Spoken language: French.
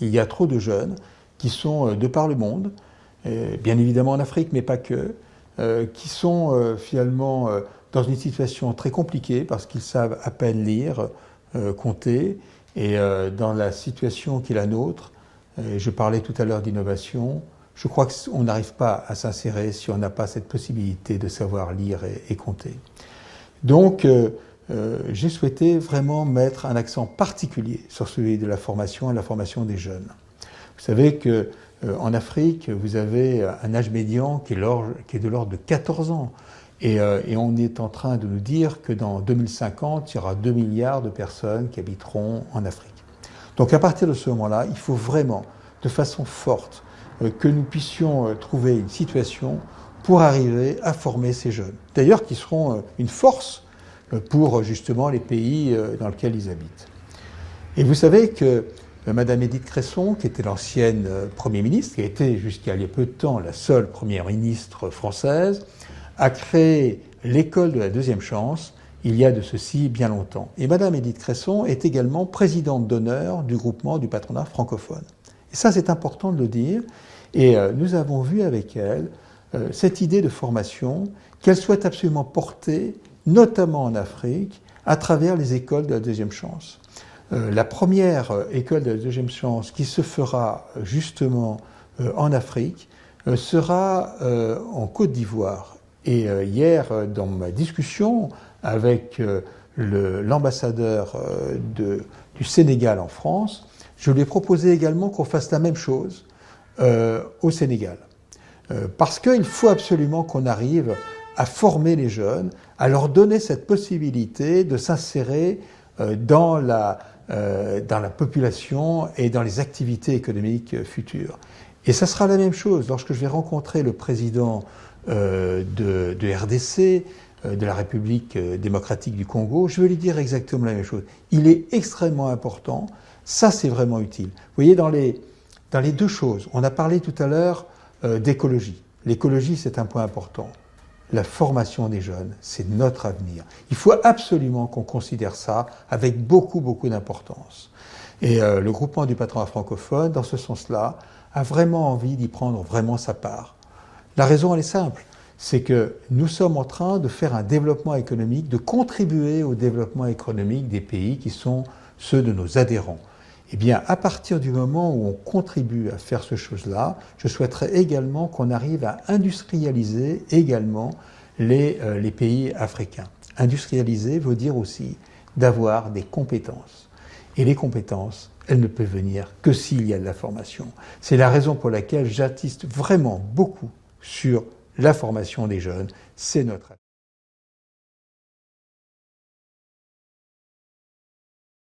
Il y a trop de jeunes qui sont de par le monde, bien évidemment en Afrique, mais pas que, qui sont finalement dans une situation très compliquée parce qu'ils savent à peine lire, compter, et dans la situation qui est la nôtre, je parlais tout à l'heure d'innovation, je crois qu'on n'arrive pas à s'insérer si on n'a pas cette possibilité de savoir lire et compter. Donc, j'ai souhaité vraiment mettre un accent particulier sur celui de la formation et la formation des jeunes. Vous savez qu'en Afrique, vous avez un âge médian qui est de l'ordre de 14 ans. Et on est en train de nous dire que dans 2050, il y aura 2 milliards de personnes qui habiteront en Afrique. Donc à partir de ce moment-là, il faut vraiment, de façon forte, que nous puissions trouver une situation pour arriver à former ces jeunes. D'ailleurs, qui seront une force pour justement les pays dans lesquels ils habitent. Et vous savez que Madame Édith Cresson, qui était l'ancienne Premier ministre, qui a été jusqu'à il y a peu de temps la seule Première ministre française, a créé l'école de la deuxième chance il y a de ceci bien longtemps. Et Madame Édith Cresson est également présidente d'honneur du groupement du patronat francophone. Et ça, c'est important de le dire. Et nous avons vu avec elle cette idée de formation qu'elle souhaite absolument porter, notamment en Afrique, à travers les écoles de la deuxième chance. La première école de la deuxième chance qui se fera justement en Afrique sera en Côte d'Ivoire. Et hier, dans ma discussion avec l'ambassadeur du Sénégal en France, je lui ai proposé également qu'on fasse la même chose au Sénégal. Parce qu'il faut absolument qu'on arrive à former les jeunes, à leur donner cette possibilité de s'insérer dans la population et dans les activités économiques futures. Et ça sera la même chose lorsque je vais rencontrer le président de RDC, de la République démocratique du Congo, je vais lui dire exactement la même chose. Il est extrêmement important, ça c'est vraiment utile. Vous voyez, dans les deux choses, on a parlé tout à l'heure d'écologie. L'écologie, c'est un point important. La formation des jeunes, c'est notre avenir. Il faut absolument qu'on considère ça avec beaucoup, beaucoup d'importance. Et le groupement du patronat francophone, dans ce sens-là, a vraiment envie d'y prendre vraiment sa part. La raison, elle est simple. C'est que nous sommes en train de faire un développement économique, de contribuer au développement économique des pays qui sont ceux de nos adhérents. Eh bien, à partir du moment où on contribue à faire ce chose-là, je souhaiterais également qu'on arrive à industrialiser également les pays africains. Industrialiser veut dire aussi d'avoir des compétences. Et les compétences, elles ne peuvent venir que s'il y a de la formation. C'est la raison pour laquelle j'insiste vraiment beaucoup sur la formation des jeunes. C'est notre